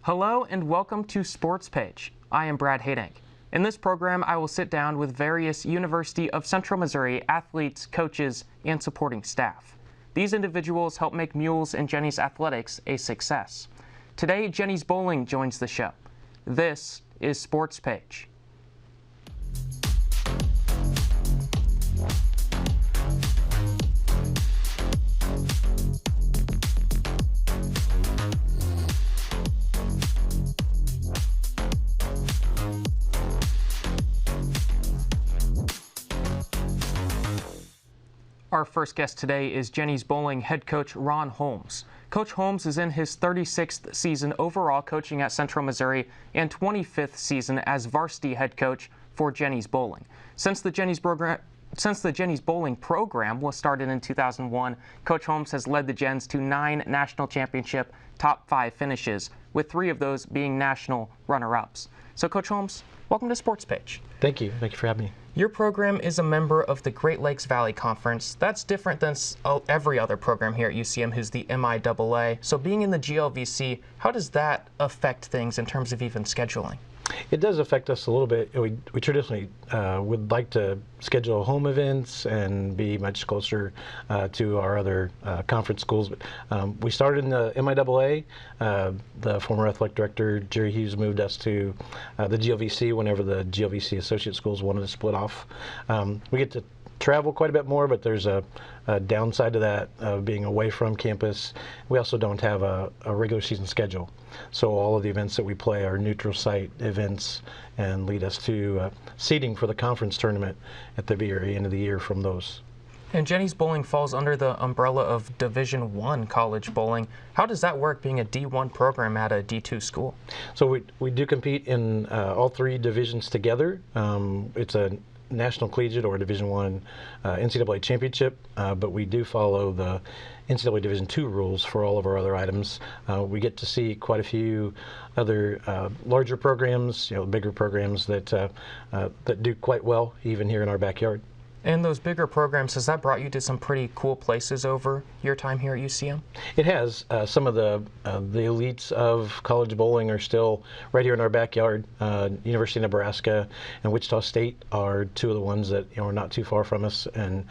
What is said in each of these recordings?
Hello and welcome to Sportspage. I am Brad Hadank. In this program, I will sit down with various University of Central Missouri athletes, coaches, and supporting staff. These individuals help make Mules and Jenny's athletics a success. Today, Jenny's Bowling joins the show. This is Sportspage. Our first guest today is Jenny's Bowling head coach Ron Holmes. Coach Holmes is in his 36th season overall coaching at Central Missouri and 25th season as varsity head coach for Jenny's Bowling. Since the Jenny's Bowling program was started in 2001, Coach Holmes has led the Gens to 9 national championship top 5 finishes, with 3 of those being national runner-ups. So Coach Holmes, welcome to Sportspage. Thank you. Thank you for having me. Your program is a member of the Great Lakes Valley Conference. That's different than every other program here at UCM who's the MIAA. So being in the GLVC, how does that affect things in terms of even scheduling? It does affect us a little bit. We traditionally would like to schedule home events and be much closer to our other conference schools. But we started in the MIAA. The former athletic director, Jerry Hughes, moved us to the GLVC whenever the GLVC associate schools wanted to split off. We get to travel quite a bit more, but there's a downside to that of being away from campus. We also don't have a regular season schedule. So all of the events that we play are neutral site events and lead us to seeding for the conference tournament at the very end of the year from those. And Jenny's Bowling falls under the umbrella of Division I college bowling. How does that work being a D1 program at a D2 school? So we do compete in all 3 divisions together. It's a National Collegiate or Division I NCAA championship, but we do follow the NCAA Division II rules for all of our other items. We get to see quite a few other larger programs, bigger programs that do quite well even here in our backyard. And those bigger programs, has that brought you to some pretty cool places over your time here at UCM? It has. Some of the elites of college bowling are still right here in our backyard. University of Nebraska and Wichita State are 2 of the ones that are not too far from us, and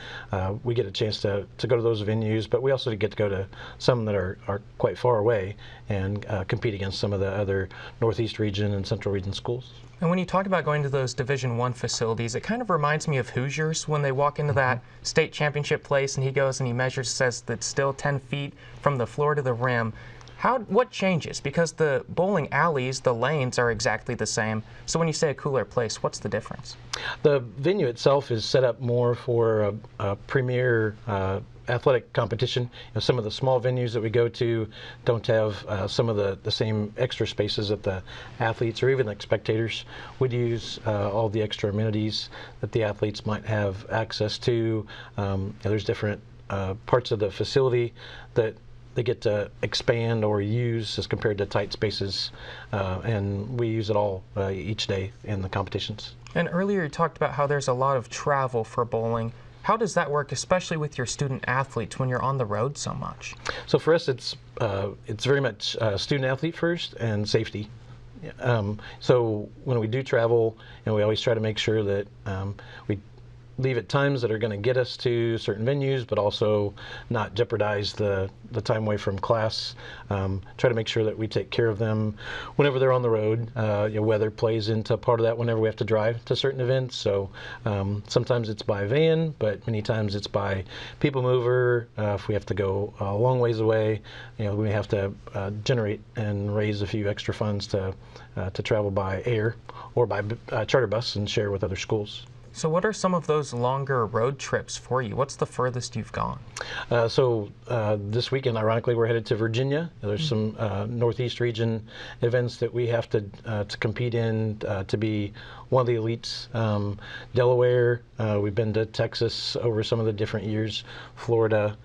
we get a chance to go to those venues, but we also get to go to some that are quite far away and compete against some of the other Northeast region and Central region schools. And when you talk about going to those Division I facilities, it kind of reminds me of Hoosiers when they walk into that state championship place and he goes and he measures, says that's still 10 feet from the floor to the rim. What changes? Because the bowling alleys, the lanes are exactly the same. So when you say a cooler place, what's the difference? The venue itself is set up more for a premier athletic competition. Some of the small venues that we go to don't have some of the same extra spaces that the athletes or even the spectators would use, all the extra amenities that the athletes might have access to. There's different parts of the facility that they get to expand or use as compared to tight spaces, and we use it all each day in the competitions. And earlier you talked about how there's a lot of travel for bowling. How does that work, especially with your student athletes when you're on the road so much? So for us, it's very much student athlete first and safety. So when we do travel, we always try to make sure that we leave at times that are going to get us to certain venues, but also not jeopardize the time away from class. Try to make sure that we take care of them whenever they're on the road. Weather plays into part of that whenever we have to drive to certain events. So sometimes it's by van, but many times it's by people mover. If we have to go a long ways away, we may have to generate and raise a few extra funds to travel by air or by charter bus and share with other schools. So what are some of those longer road trips for you? What's the furthest you've gone? This weekend, ironically, we're headed to Virginia. There's some Northeast region events that we have to compete in to be one of the elites. Delaware, we've been to Texas over some of the different years, Florida,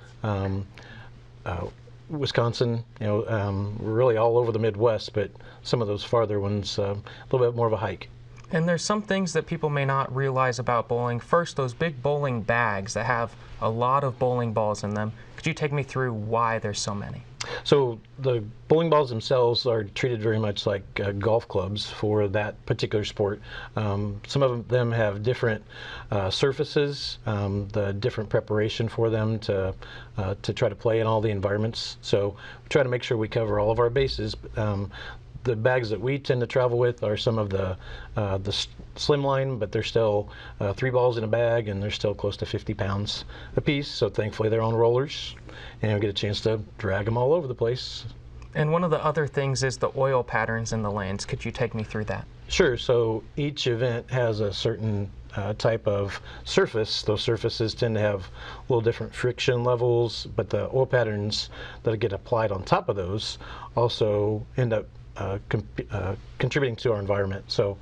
Wisconsin, we're really all over the Midwest, but some of those farther ones, a little bit more of a hike. And there's some things that people may not realize about bowling. First, those big bowling bags that have a lot of bowling balls in them. Could Could you take me through why there's so many? So the bowling balls themselves are treated very much like golf clubs for that particular sport. Some of them have different surfaces, the different preparation for them to try to play in all the environments. So we try to make sure we cover all of our bases. The bags that we tend to travel with are some of the slim line, but they're still 3 balls in a bag, and they're still close to 50 pounds a piece. So thankfully they're on rollers, and we get a chance to drag them all over the place. And one of the other things is the oil patterns in the lanes. Could you take me through that? Sure. So each event has a certain type of surface. Those surfaces tend to have a little different friction levels, but the oil patterns that get applied on top of those also end up contributing to our environment. So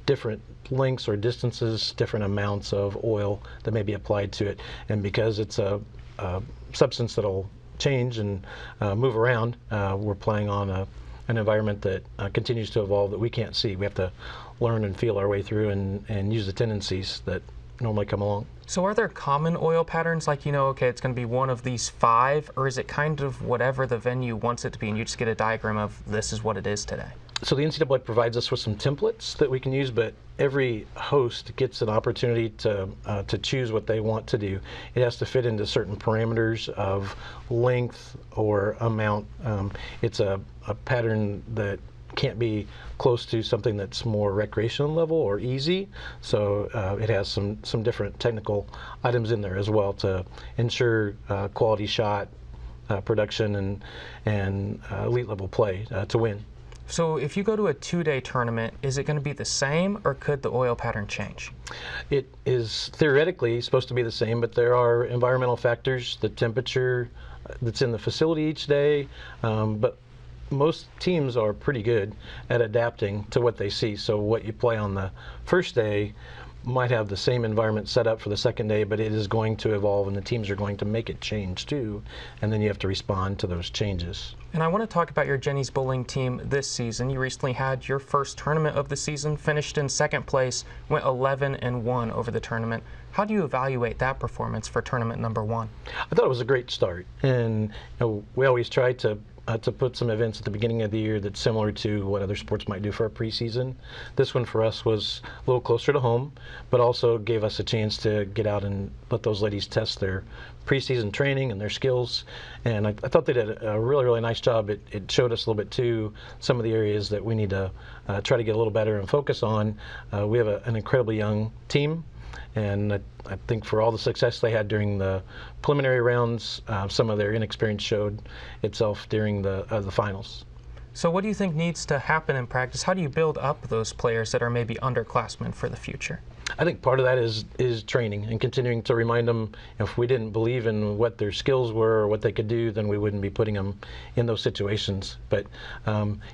different lengths or distances, different amounts of oil that may be applied to it. And because it's a substance that'll change and move around, we're playing on an environment that continues to evolve that we can't see. We have to learn and feel our way through and use the tendencies that normally come along. So are there common oil patterns, like, okay, it's going to be one of these 5, or is it kind of whatever the venue wants it to be, and you just get a diagram of this is what it is today? So the NCAA provides us with some templates that we can use, but every host gets an opportunity to choose what they want to do. It has to fit into certain parameters of length or amount. It's a pattern that can't be close to something that's more recreational level or easy. So it has some different technical items in there as well to ensure quality shot, production, and elite level play to win. So if you go to a 2-day tournament, is it going to be the same, or could the oil pattern change? It is theoretically supposed to be the same, but there are environmental factors, the temperature that's in the facility each day, but most teams are pretty good at adapting to what they see. So what you play on the first day might have the same environment set up for the second day, but it is going to evolve, and the teams are going to make it change too, and then you have to respond to those changes. And I want to talk about your Jenny's bowling team this season. You recently had your first tournament of the season, finished in 2nd place, went 11-1 over the tournament. How do you evaluate that performance for tournament number 1? I thought it was a great start, and we always try to put some events at the beginning of the year that's similar to what other sports might do for a preseason. This one for us was a little closer to home, but also gave us a chance to get out and let those ladies test their preseason training and their skills. And I thought they did a really, really nice job. It showed us a little bit too some of the areas that we need to try to get a little better and focus on. We have an incredibly young team, and I think for all the success they had during the preliminary rounds, some of their inexperience showed itself during the finals. So what do you think needs to happen in practice? How do you build up those players that are maybe underclassmen for the future? I think part of that is training and continuing to remind them, if we didn't believe in what their skills were or what they could do, then we wouldn't be putting them in those situations. But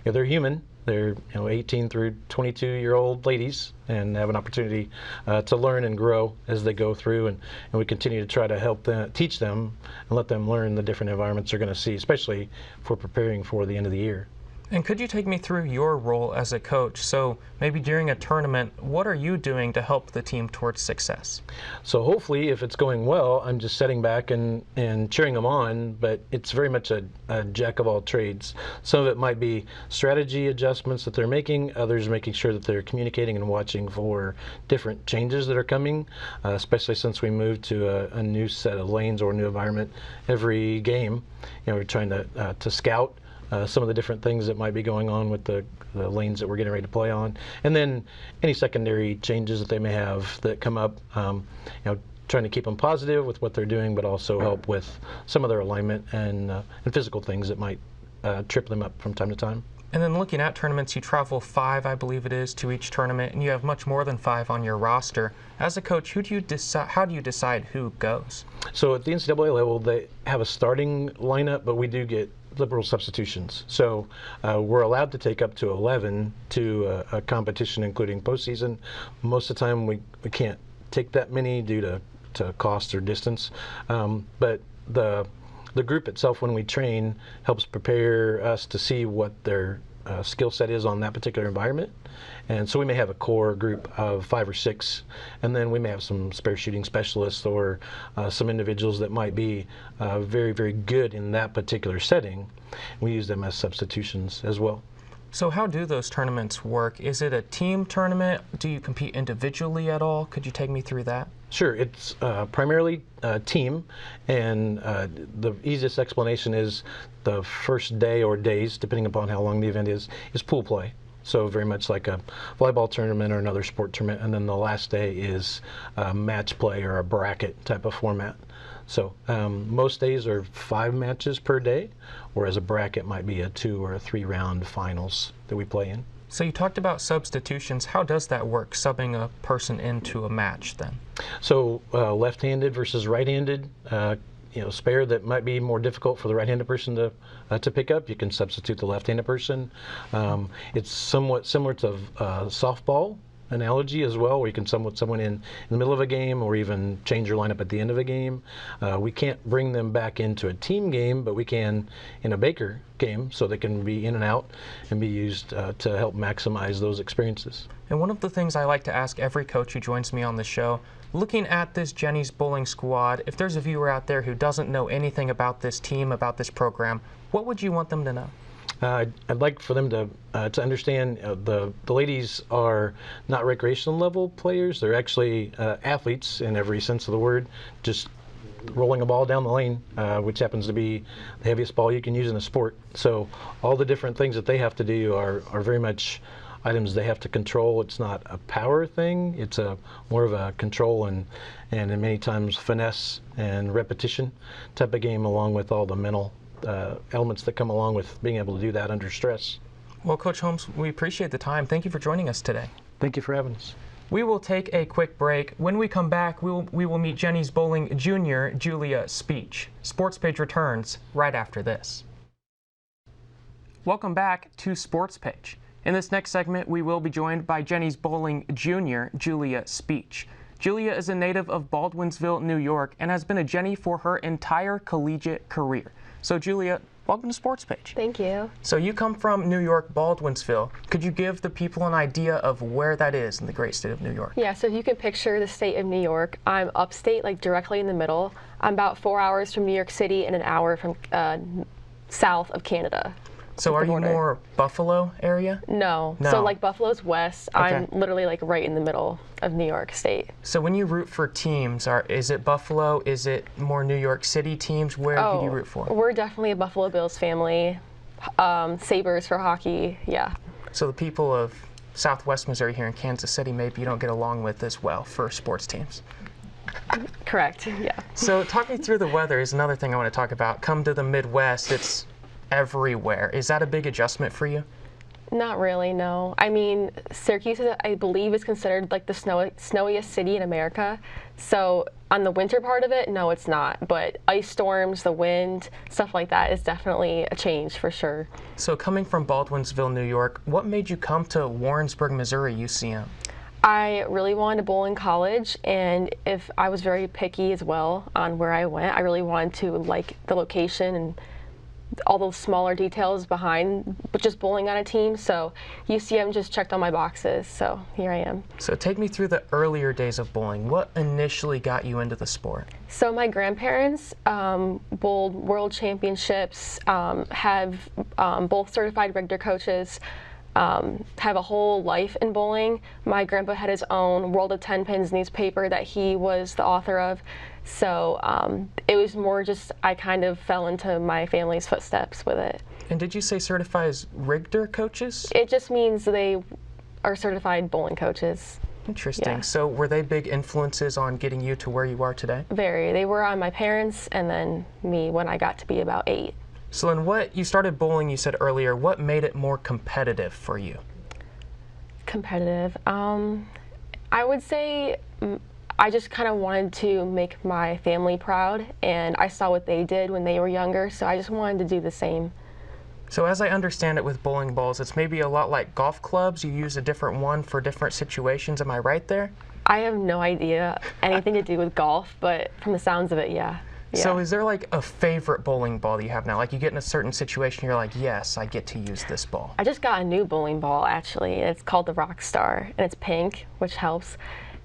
they're human. They're 18 through 22-year-old ladies, and have an opportunity to learn and grow as they go through, and we continue to try to help them, teach them, and let them learn the different environments they're going to see, especially if we're preparing for the end of the year. And could you take me through your role as a coach? So maybe during a tournament, what are you doing to help the team towards success? So hopefully, if it's going well, I'm just sitting back and cheering them on, but it's very much a jack of all trades. Some of it might be strategy adjustments that they're making, others making sure that they're communicating and watching for different changes that are coming, especially since we moved to a new set of lanes or a new environment every game. We're trying to scout some of the different things that might be going on with the lanes that we're getting ready to play on, and then any secondary changes that they may have that come up. Trying to keep them positive with what they're doing, but also help with some of their alignment and physical things that might trip them up from time to time. And then looking at tournaments, you travel 5, I believe it is, to each tournament, and you have much more than 5 on your roster. As a coach, how do you decide who goes? So at the NCAA level, they have a starting lineup, but we do get liberal substitutions. So we're allowed to take up to 11 to a competition, including postseason. Most of the time, we can't take that many due to cost or distance. But the group itself, when we train, helps prepare us to see what their skill set is on that particular environment. And so we may have a core group of 5 or 6, and then we may have some spare shooting specialists or some individuals that might be very, very good in that particular setting. We use them as substitutions as well. So how do those tournaments work? Is it a team tournament? Do you compete individually at all? Could you take me through that? Sure. It's primarily team, and the easiest explanation is the first day or days, depending upon how long the event is pool play. So very much like a volleyball tournament or another sport tournament, and then the last day is match play or a bracket type of format. So most days are 5 matches per day, whereas a bracket might be a 2 or a 3 round finals that we play in. So you talked about substitutions. How does that work, subbing a person into a match then? So left-handed versus right-handed, spare that might be more difficult for the right-handed person to pick up, you can substitute the left-handed person. It's somewhat similar to softball analogy as well, where you can someone in the middle of a game or even change your lineup at the end of a game. We can't bring them back into a team game, but we can in a Baker game, so they can be in and out and be used to help maximize those experiences. And one of the things I like to ask every coach who joins me on the show, looking at this Jenny's Bowling squad, if there's a viewer out there who doesn't know anything about this team, about this program, what would you want them to know? I'd like for them to understand the ladies are not recreational level players. They're actually athletes in every sense of the word, just rolling a ball down the lane, which happens to be the heaviest ball you can use in a sport. So all the different things that they have to do are very much items they have to control. It's not a power thing. It's more of a control and many times finesse and repetition type of game, along with all the mental elements that come along with being able to do that under stress. Well, Coach Holmes, we appreciate the time. Thank you for joining us today. Thank you for having us. We will take a quick break. When we come back, we will meet Jenny's Bowling Junior, Julia Speich. Sportspage returns right after this. Welcome back to Sportspage. In this next segment, we will be joined by Jenny's Bowling Junior, Julia Speich. Julia is a native of Baldwinsville, New York, and has been a Jenny for her entire collegiate career. So Julia, welcome to Sportspage. Thank you. So you come from New York, Baldwinsville. Could you give the people an idea of where that is in the great state of New York? Yeah, so if you can picture the state of New York, I'm upstate, like directly in the middle. I'm about 4 hours from New York City and an hour from south of Canada. So are you more Buffalo area? No. No. So like Buffalo's west. Okay. I'm literally like right in the middle of New York State. So when you root for teams, is it Buffalo? Is it more New York City teams? Where do you root for? We're definitely a Buffalo Bills family. Sabres for hockey, yeah. So the people of Southwest Missouri here in Kansas City, maybe you don't get along with as well for sports teams. Correct, yeah. So talk me through the weather is another thing I want to talk about. Come to the Midwest, it's everywhere. Is that a big adjustment for you? Not really, no. I mean, Syracuse, I believe, is considered like the snowiest city in America. So on the winter part of it, no, it's not. But ice storms, the wind, stuff like that is definitely a change for sure. So coming from Baldwinsville, New York, what made you come to Warrensburg, Missouri, UCM? I really wanted to bowl in college, and if I was very picky as well on where I went, I really wanted to like the location and all those smaller details behind, but just bowling on a team. So UCM just checked all my boxes, so here I am. So take me through the earlier days of bowling. What initially got you into the sport? So my grandparents bowled world championships, have both certified Richter coaches, have a whole life in bowling. My grandpa had his own World of 10 Pins newspaper that he was the author of. So it was more just I kind of fell into my family's footsteps with it. And did you say certified as Richter coaches? It just means they are certified bowling coaches. Interesting. Yeah. So were they big influences on getting you to where you are today? Very. They were on my parents and then me when I got to be about 8. So then you started bowling, you said earlier, what made it more competitive for you? Competitive. I would say I just kind of wanted to make my family proud, and I saw what they did when they were younger, so I just wanted to do the same. So as I understand it with bowling balls, it's maybe a lot like golf clubs. You use a different one for different situations. Am I right there? I have no idea anything to do with golf, but from the sounds of it, yeah. Yeah. So is there like a favorite bowling ball that you have now? Like you get in a certain situation, you're like, yes, I get to use this ball. I just got a new bowling ball, actually. It's called the Rockstar, and it's pink, which helps.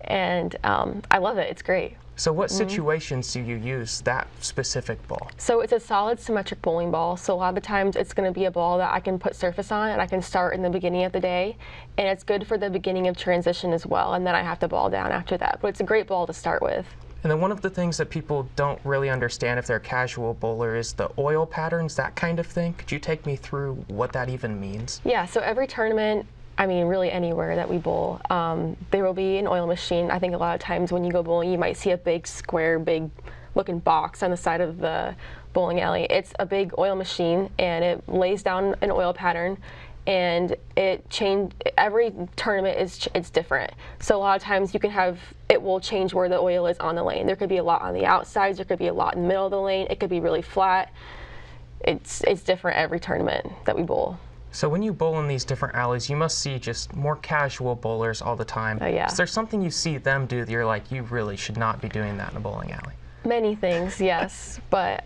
And I love it. It's great. So what situations do you use that specific ball? So it's a solid symmetric bowling ball. So a lot of the times it's going to be a ball that I can put surface on and I can start in the beginning of the day. And it's good for the beginning of transition as well. And then I have to ball down after that. But it's a great ball to start with. And then one of the things that people don't really understand if they're a casual bowler is the oil patterns, that kind of thing. Could you take me through what that even means? Yeah, so every tournament, I mean, really anywhere that we bowl, there will be an oil machine. I think a lot of times when you go bowling, you might see a big square, big looking box on the side of the bowling alley. It's a big oil machine, and it lays down an oil pattern, and every tournament it's different. So a lot of times it will change where the oil is on the lane. There could be a lot on the outsides, there could be a lot in the middle of the lane, it could be really flat. It's different every tournament that we bowl. So when you bowl in these different alleys, you must see just more casual bowlers all the time. Oh, yeah. Is there something you see them do that you're like, you really should not be doing that in a bowling alley? Many things, yes. But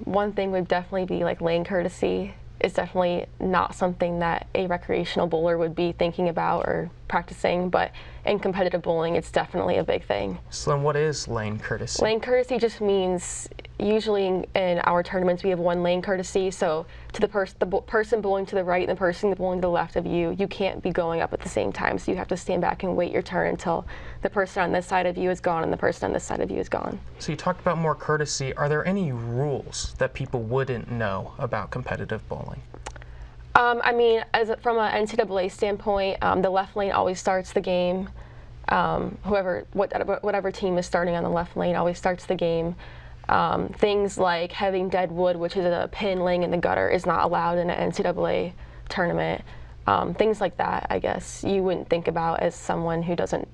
one thing would definitely be like lane courtesy. It's definitely not something that a recreational bowler would be thinking about or practicing, but in competitive bowling, it's definitely a big thing. So then what is lane courtesy? Lane courtesy just means, usually in our tournaments, we have one lane courtesy. So to the person bowling to the right and the person bowling to the left of you, you can't be going up at the same time. So you have to stand back and wait your turn until the person on this side of you is gone and the person on this side of you is gone. So you talked about more courtesy. Are there any rules that people wouldn't know about competitive bowling? I mean, from an NCAA standpoint, the left lane always starts the game. Whatever team is starting on the left lane always starts the game. Things like having dead wood, which is a pin laying in the gutter, is not allowed in an NCAA tournament. Things like that, I guess, you wouldn't think about as someone who doesn't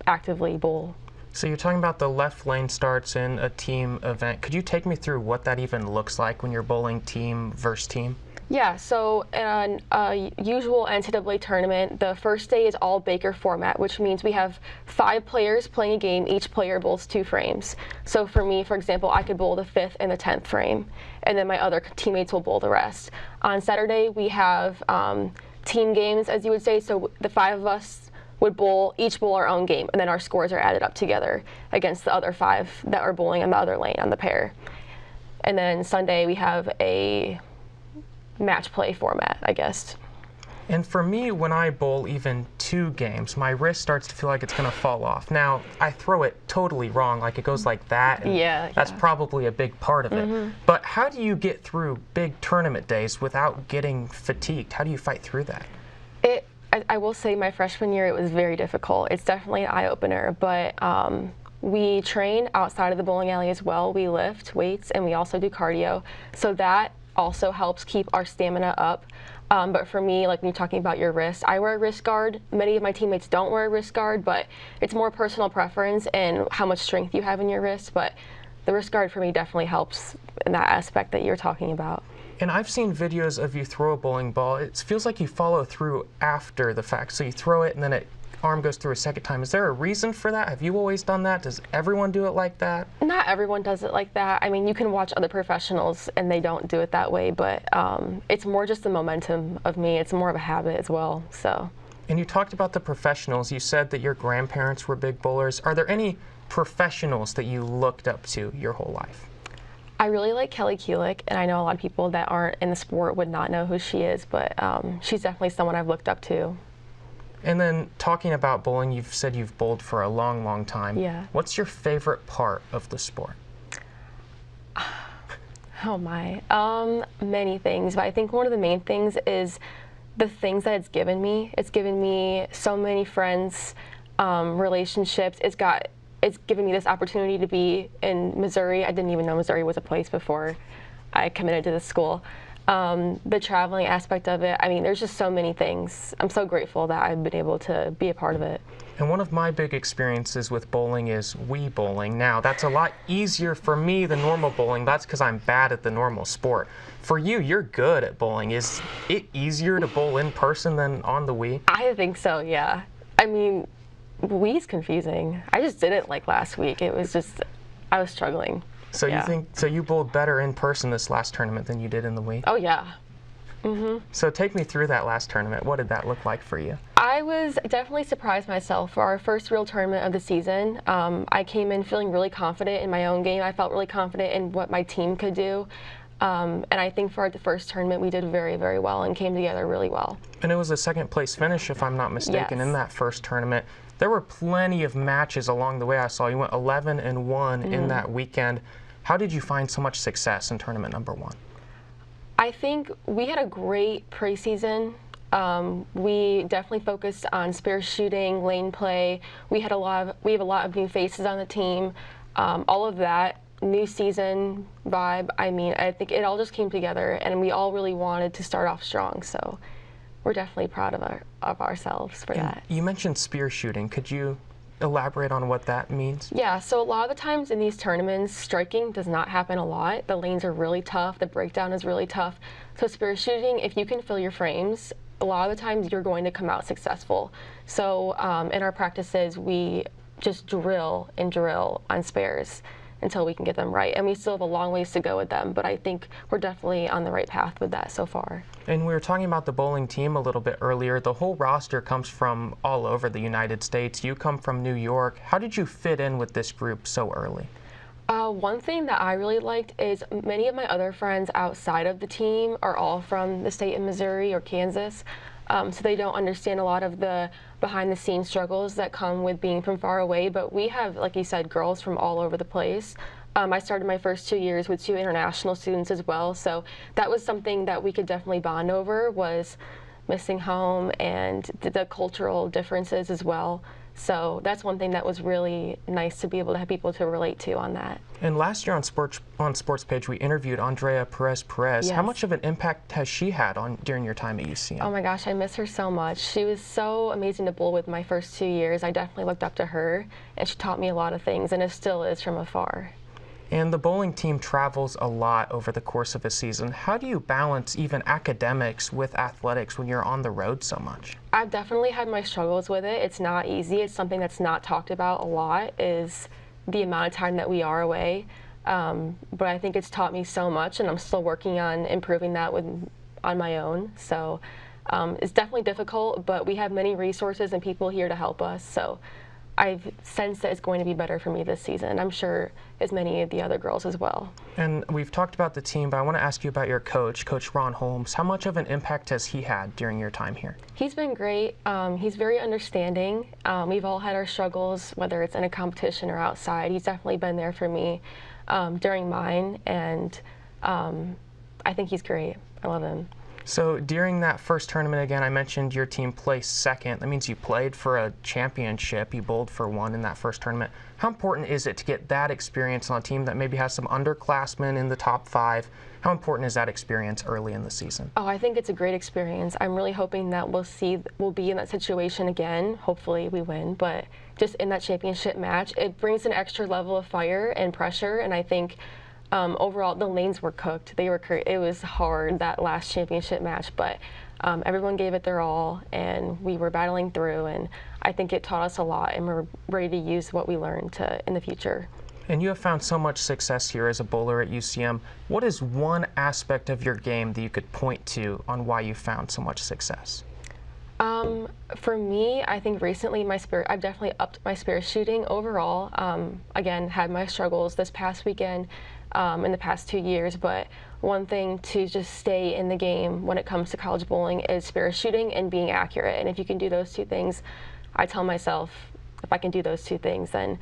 actively bowl. So you're talking about the left lane starts in a team event. Could you take me through what that even looks like when you're bowling team versus team? Yeah, so in a usual NCAA tournament, the first day is all Baker format, which means we have 5 players playing a game. Each player bowls 2 frames. So for me, for example, I could bowl the 5th and the 10th frame, and then my other teammates will bowl the rest. On Saturday, we have team games, as you would say, so the 5 of us would each bowl our own game, and then our scores are added up together against the other 5 that are bowling on the other lane on the pair. And then Sunday, we have a match play format, I guess. And for me, when I bowl even 2 games, my wrist starts to feel like it's going to fall off. Now, I throw it totally wrong, like it goes like that. And that's probably a big part of it. But how do you get through big tournament days without getting fatigued? How do you fight through that? I will say my freshman year, it was very difficult. It's definitely an eye-opener, but we train outside of the bowling alley as well. We lift weights, and we also do cardio. So that also helps keep our stamina up. But for me, like when you're talking about your wrist, I wear a wrist guard. Many of my teammates don't wear a wrist guard, but it's more personal preference and how much strength you have in your wrist. But the wrist guard for me definitely helps in that aspect that you're talking about. And I've seen videos of you throw a bowling ball. It feels like you follow through after the fact. So you throw it and then arm goes through a second time. Is there a reason for that? Have you always done that? Does everyone do it like that? Not everyone does it like that. I mean, you can watch other professionals and they don't do it that way, but it's more just the momentum of me. It's more of a habit as well. So. And you talked about the professionals. You said that your grandparents were big bowlers. Are there any professionals that you looked up to your whole life? I really like Kelly Kulick, and I know a lot of people that aren't in the sport would not know who she is, but she's definitely someone I've looked up to. And then talking about bowling, you've said you've bowled for a long, long time. Yeah. What's your favorite part of the sport? Oh my, many things, but I think one of the main things is the things that it's given me. It's given me so many friends, relationships. It's given me this opportunity to be in Missouri. I didn't even know Missouri was a place before I committed to this school. The traveling aspect of it, I mean, there's just so many things. I'm so grateful that I've been able to be a part of it. And one of my big experiences with bowling is Wii bowling. Now, that's a lot easier for me than normal bowling. That's because I'm bad at the normal sport. For you, you're good at bowling. Is it easier to bowl in person than on the Wii? I think so, yeah. I mean, Wii's confusing. I just did it like last week. It was just, I was struggling. So you bowled better in person this last tournament than you did in the Wii? Oh yeah. So take me through that last tournament. What did that look like for you? I was definitely surprised myself for our first real tournament of the season. I came in feeling really confident in my own game. I felt really confident in what my team could do. And I think for the first tournament, we did very, very well and came together really well. And it was a second place finish, if I'm not mistaken, Yes. in that first tournament. There were plenty of matches along the way. I saw you went 11-1 in that weekend. How did you find so much success in tournament number 1? I think we had a great preseason. We definitely focused on spear shooting, lane play. We have a lot of new faces on the team. All of that, new season vibe. I mean, I think it all just came together, and we all really wanted to start off strong. So we're definitely proud of ourselves for that. You mentioned spear shooting. Could you elaborate on what that means? Yeah, so a lot of the times in these tournaments, striking does not happen a lot. The lanes are really tough, the breakdown is really tough. So spear shooting, if you can fill your frames, a lot of the times you're going to come out successful. So in our practices, we just drill and drill on spares until we can get them right. And we still have a long ways to go with them, but I think we're definitely on the right path with that so far. And we were talking about the bowling team a little bit earlier. The whole roster comes from all over the United States. You come from New York. How did you fit in with this group so early? One thing that I really liked is many of my other friends outside of the team are all from the state of Missouri or Kansas, so they don't understand a lot of the behind-the-scenes struggles that come with being from far away. But we have, like you said, girls from all over the place. I started my first 2 years with 2 international students as well, so that was something that we could definitely bond over, was missing home and the cultural differences as well. So that's one thing that was really nice to be able to have people to relate to on that. And last year on Sportspage, we interviewed Andrea Perez. Yes. How much of an impact has she had during your time at UCM? Oh my gosh, I miss her so much. She was so amazing to bowl with my first 2 years. I definitely looked up to her, and she taught me a lot of things, and it still is from afar. And the bowling team travels a lot over the course of a season. How do you balance even academics with athletics when you're on the road so much? I've definitely had my struggles with it. It's not easy. It's something that's not talked about a lot, is the amount of time that we are away. But I think it's taught me so much, and I'm still working on improving that on my own. So it's definitely difficult, but we have many resources and people here to help us. So I've sensed that it's going to be better for me this season. I'm sure as many of the other girls as well. And we've talked about the team, but I want to ask you about your coach, Coach Ron Holmes. How much of an impact has he had during your time here? He's been great. He's very understanding. We've all had our struggles, whether it's in a competition or outside. He's definitely been there for me during mine, and I think he's great. I love him. So during that first tournament, again, I mentioned your team placed second. That means you played for a championship. You bowled for one in that first tournament. How important is it to get that experience on a team that maybe has some underclassmen in the top 5? How important is that experience early in the season? Oh, I think it's a great experience. I'm really hoping that we'll be in that situation again. Hopefully we win, but just in that championship match, it brings an extra level of fire and pressure, and I think overall, the lanes were cooked. It was hard, that last championship match, but everyone gave it their all, and we were battling through, and I think it taught us a lot, and we're ready to use what we learned in the future. And you have found so much success here as a bowler at UCM. What is one aspect of your game that you could point to on why you found so much success? For me, I think recently I've definitely upped my spear shooting overall. Again, had my struggles this past weekend, in the past 2 years, but one thing to just stay in the game when it comes to college bowling is spear shooting and being accurate. And if you can do those 2 things, I tell myself, if I can do those 2 things, then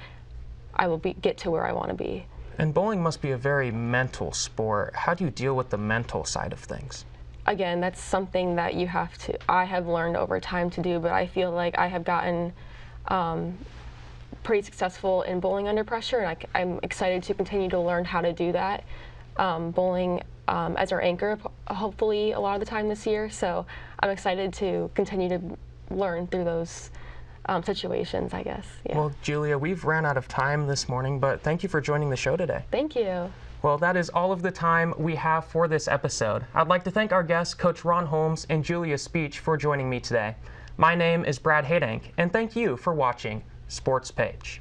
I will get to where I want to be. And bowling must be a very mental sport. How do you deal with the mental side of things? Again, that's something that I have learned over time to do, but I feel like I have gotten pretty successful in bowling under pressure, and I'm excited to continue to learn how to do that. Bowling as our anchor, hopefully, a lot of the time this year, so I'm excited to continue to learn through those situations, I guess. Yeah. Well, Julia, we've ran out of time this morning, but thank you for joining the show today. Thank you. Well, that is all of the time we have for this episode. I'd like to thank our guests, Coach Ron Holmes and Julia Speich, for joining me today. My name is Brad Hadank, and thank you for watching Sportspage.